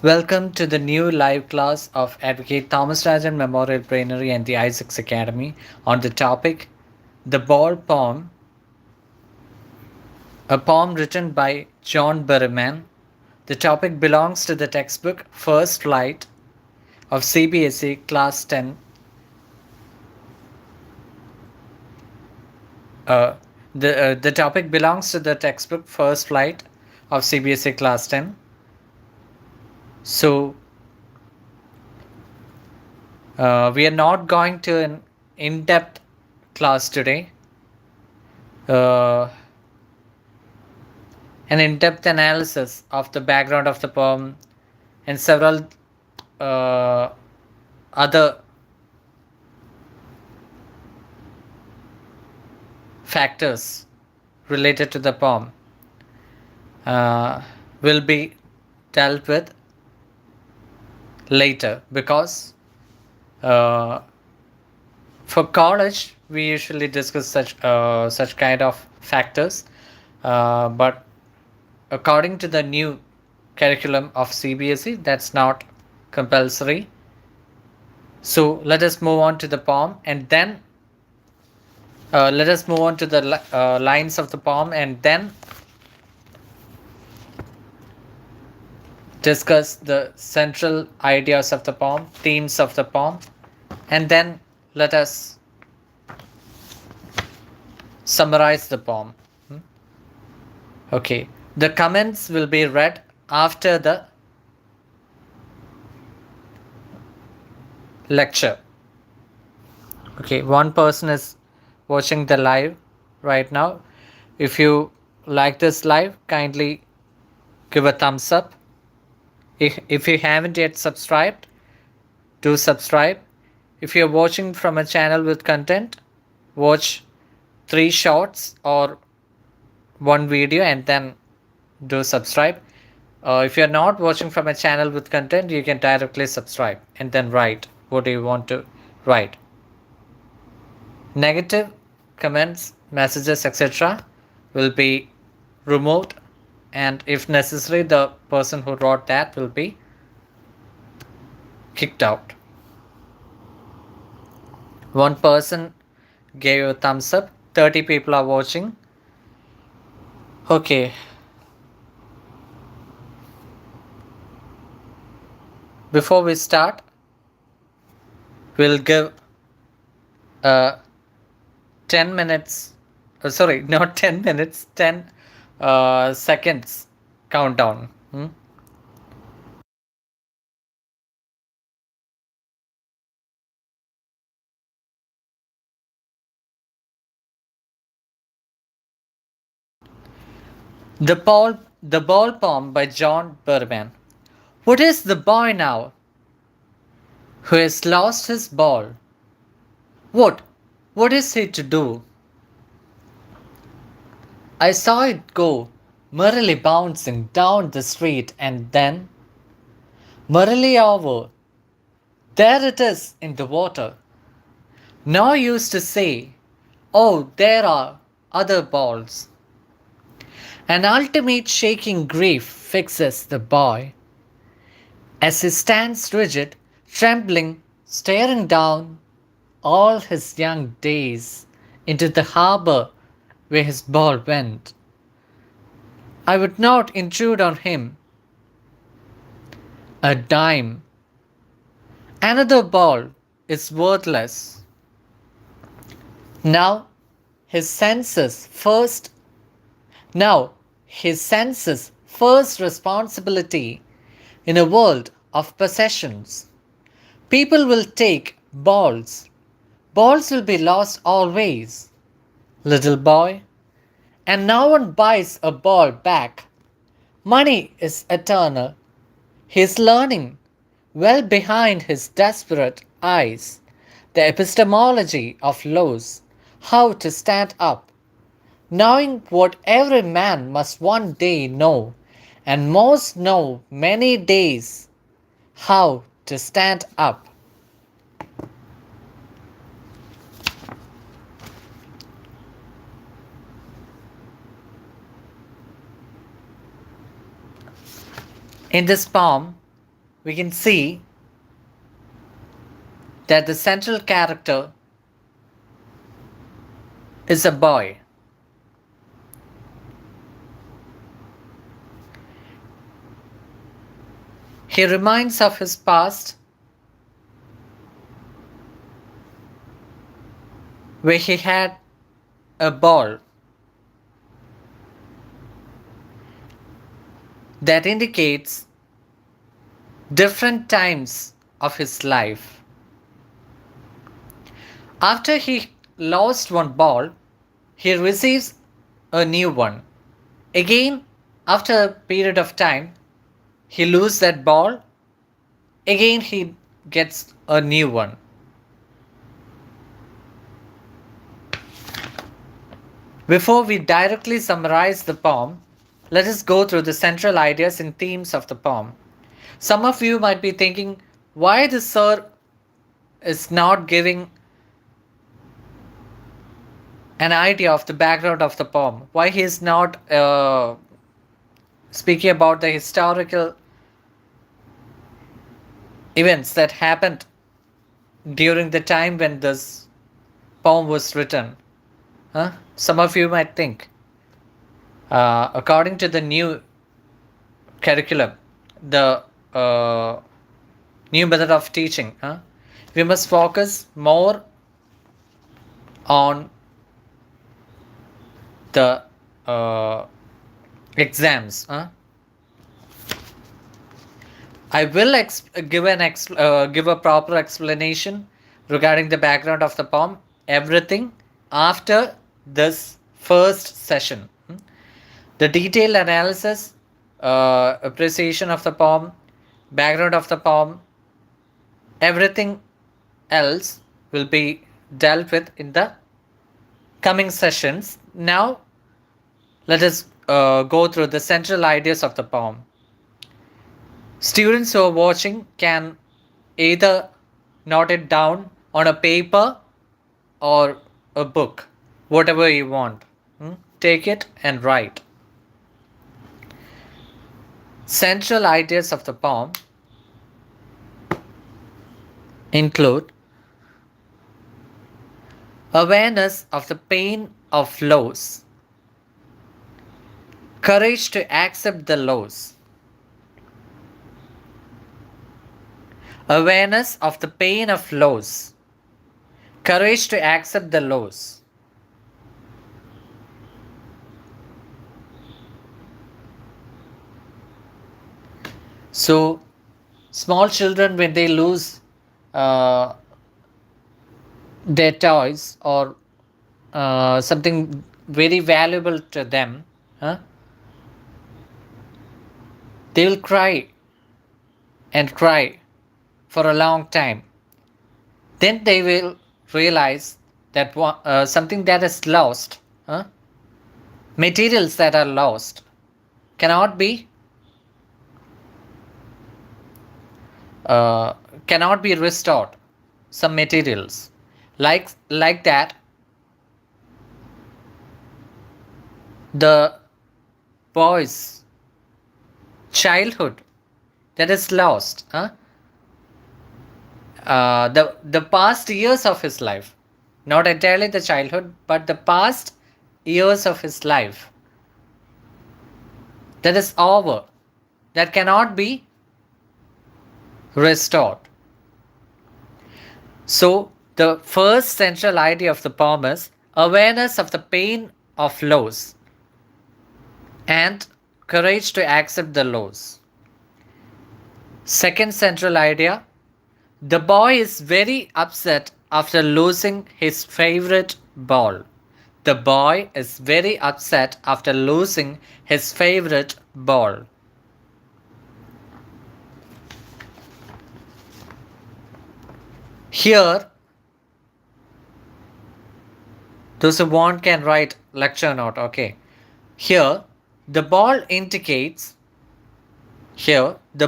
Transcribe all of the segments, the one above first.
Welcome to the new live class of Advocate Thomas Rajan Memorial BRAINERY and the Isaacs Academy on the topic The Ball Poem, a poem written by John Berryman. The topic belongs to the textbook First Flight of CBSE Class 10. Uh, the topic belongs to the textbook First Flight of CBSE Class 10. So, we are not going to an in-depth class today. Uh, an in-depth analysis of the background of the poem and several uh, other factors related to the poem will be dealt with later because uh, for college we usually discuss such kind of factors, but according to the new curriculum of CBSE, that's not compulsory. So let us move on to the poem and then let us move on to the lines of the poem and then discuss the central ideas of the poem, themes of the poem, and then let us summarize the poem. Okay, the comments will be read after the lecture. Okay, one person is watching the live right now. If you like this live, kindly give a thumbs up. If you haven't yet subscribed, do subscribe. If you're watching from a channel with content, watch 3 shorts or 1 video and then do subscribe. If you're not watching from a channel with content, you can directly subscribe and then write what do you want to write. Negative comments, messages, etc. will be removed, and if necessary, the person who wrote that will be kicked out. One person gave a thumbs up, 30 people are watching. Okay. Before we start, we'll give 10 minutes, sorry, not 10 minutes, 10 seconds countdown. The Ball Poem by John Berryman. What is the boy now who has lost his ball? What? What is he to do? I saw it go, merrily bouncing down the street, and then, merrily over, there it is in the water. No use to say, oh, there are other balls. An ultimate shaking grief fixes the boy as he stands rigid, trembling, staring down all his young days into the harbor where his ball went. I would not intrude on him a dime. Another ball is worthless. Now his senses first Now, his senses first responsibility in a world of possessions. People will take balls. Balls will be lost always, little boy. And no one buys a ball back. Money is eternal. He is learning, well behind his desperate eyes, the epistemology of laws, how to stand up, knowing what every man must one day know, and most know many days, how to stand up. In this poem, we can see that the central character is a boy. He reminds of his past where he had a ball that indicates different times of his life. After he lost one ball, he receives a new one. Again, after a period of time, he loses that ball. Again, he gets a new one. Before we directly summarize the poem, let us go through the central ideas and themes of the poem. Some of you might be thinking, why the sir is not giving an idea of the background of the poem? Why he is not speaking about the historical events that happened during the time when this poem was written? Huh? Some of you might think, according to the new curriculum, the new method of teaching, we must focus more on the exams. I will give a proper explanation regarding the background of the poem. Everything after this first session. The detailed analysis, appreciation of the poem, background of the poem, everything else will be dealt with in the coming sessions. Now, let us go through the central ideas of the poem. Students who are watching can either note it down on a paper or a book, whatever you want. Take it and write. Central ideas of the poem include awareness of the pain of loss, courage to accept the loss, awareness of the pain of loss, courage to accept the loss. So, small children, when they lose their toys or something very valuable to them, they will cry and cry for a long time. Then they will realize that something that is lost, materials that are lost, cannot be restored. Some materials like that, the boy's childhood that is lost, the past years of his life, not entirely the childhood, but the past years of his life, that is over, that cannot be restored. So the first central idea of the poem is awareness of the pain of loss and courage to accept the loss. Second central idea, the boy is very upset after losing his favorite ball. The boy is very upset after losing his favorite ball. Here, those who want can write lecture note, okay. Here, the ball indicates sweet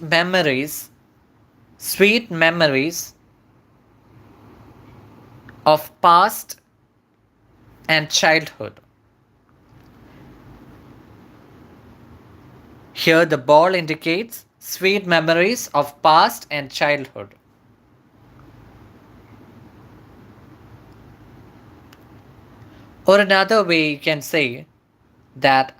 memories of past and childhood. Here, the ball indicates sweet memories of past and childhood. Or another way you can say that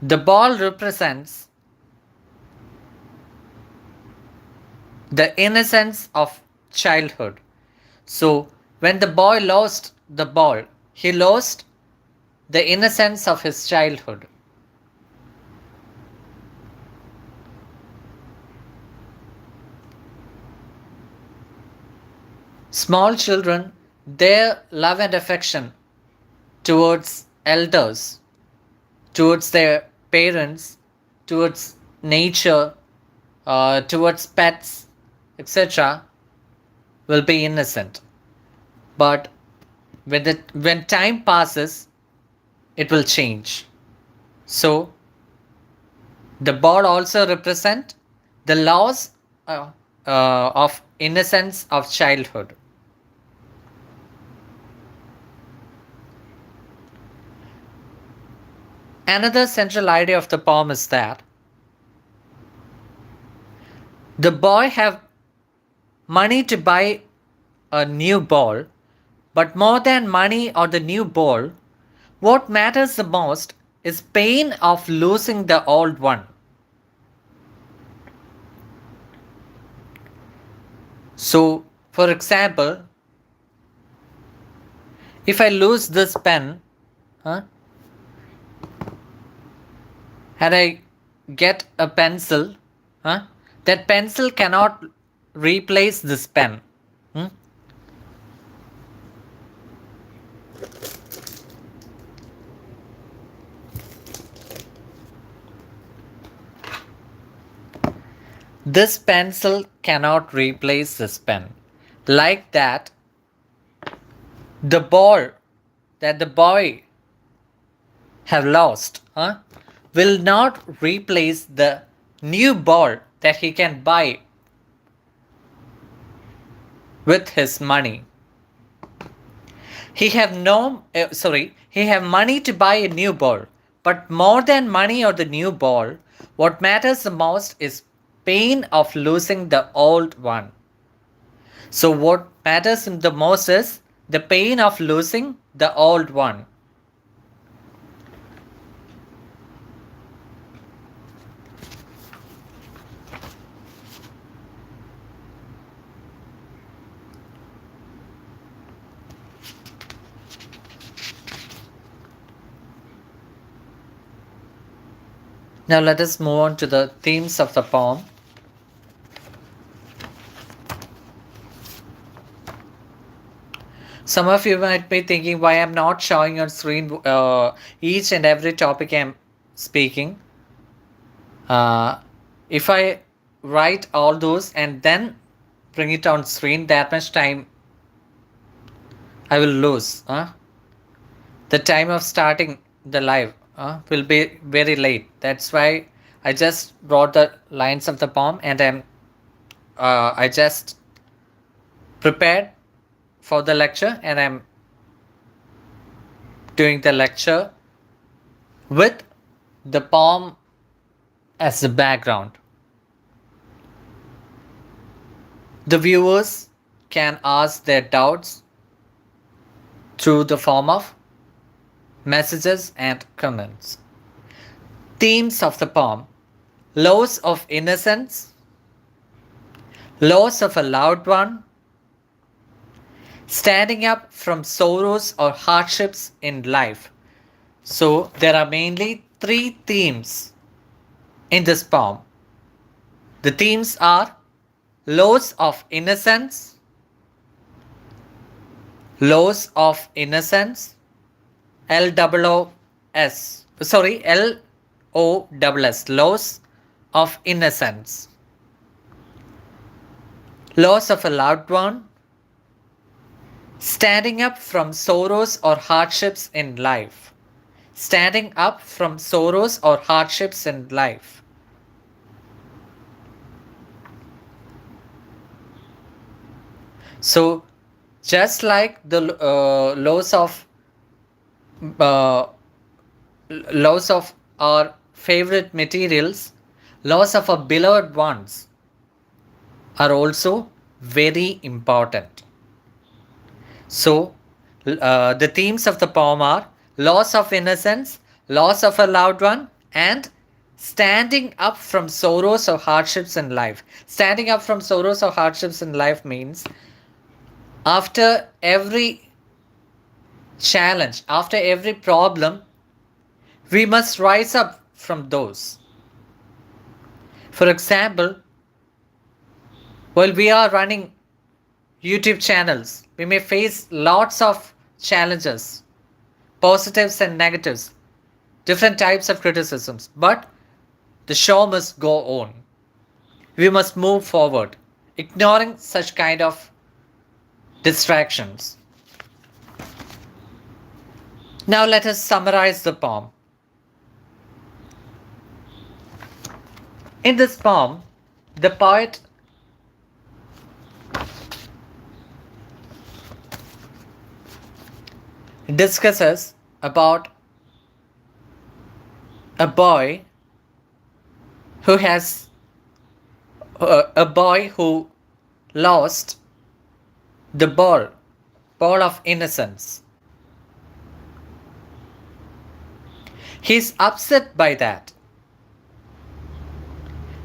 the ball represents the innocence of childhood. So, when the boy lost the ball, he lost the innocence of his childhood. Small children, their love and affection towards elders, towards their parents, towards nature, towards pets, etc., will be innocent. But when time passes, it will change. So the ball also represent the loss of innocence of childhood. Another central idea of the poem is that the boy have money to buy a new ball, but more than money or the new ball, what matters the most is pain of losing the old one. So, for example, if I lose this pen, and I get a pencil, that pencil cannot replace this pen. This pencil cannot replace this pen. Like that, the ball that the boy have lost will not replace the new ball that he can buy with his money. He have money to buy a new ball, but more than money or the new ball, what matters the most is pain of losing the old one. So what matters the most is the pain of losing the old one. Now let us move on to the themes of the poem. Some of you might be thinking why I'm not showing on screen each and every topic I'm speaking. If I write all those and then bring it on screen, that much time I will lose. The time of starting the live will be very late. That's why I just wrote the lines of the poem and I just prepared for the lecture and I'm doing the lecture with the poem as the background. The viewers can ask their doubts through the form of messages and comments. Themes of the poem: loss of innocence, loss of a loved one, standing up from sorrows or hardships in life. So there are mainly three themes in this poem. The themes are loss of innocence, loss of innocence, LOOS, loss of innocence, loss of a loved one, standing up from sorrows or hardships in life. Standing up from sorrows or hardships in life. So, just like the loss of our favorite materials, loss of our beloved ones are also very important. So, the themes of the poem are loss of innocence, loss of a loved one, and standing up from sorrows or hardships in life. Standing up from sorrows or hardships in life means after every challenge, after every problem, we must rise up from those. For example, while we are running YouTube channels, we may face lots of challenges, positives and negatives, different types of criticisms, but the show must go on. We must move forward, ignoring such kind of distractions. Now let us summarize the poem. In this poem, the poet discusses about a boy who has a boy who lost the ball of innocence. He's upset by that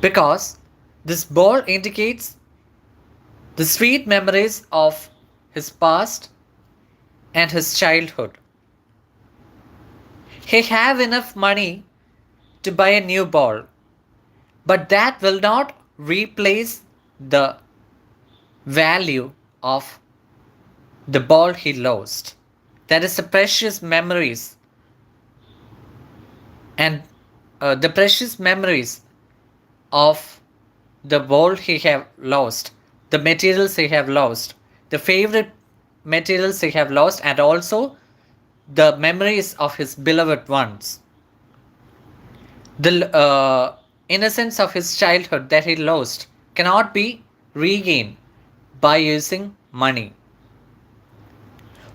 because this ball indicates the sweet memories of his past and his childhood. He have enough money to buy a new ball, but that will not replace the value of the ball he lost. That is the precious memories and the precious memories of the ball he have lost, the materials he have lost, the favorite materials he have lost, and also the memories of his beloved ones. The innocence of his childhood that he lost cannot be regained by using money.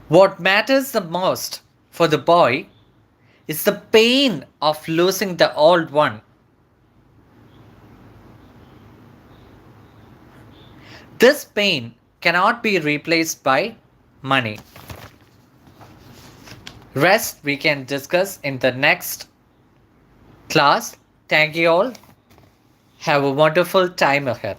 What matters the most for the boy is the pain of losing the old one. This pain cannot be replaced by money. Rest we can discuss in the next class. Thank you all. Have a wonderful time ahead.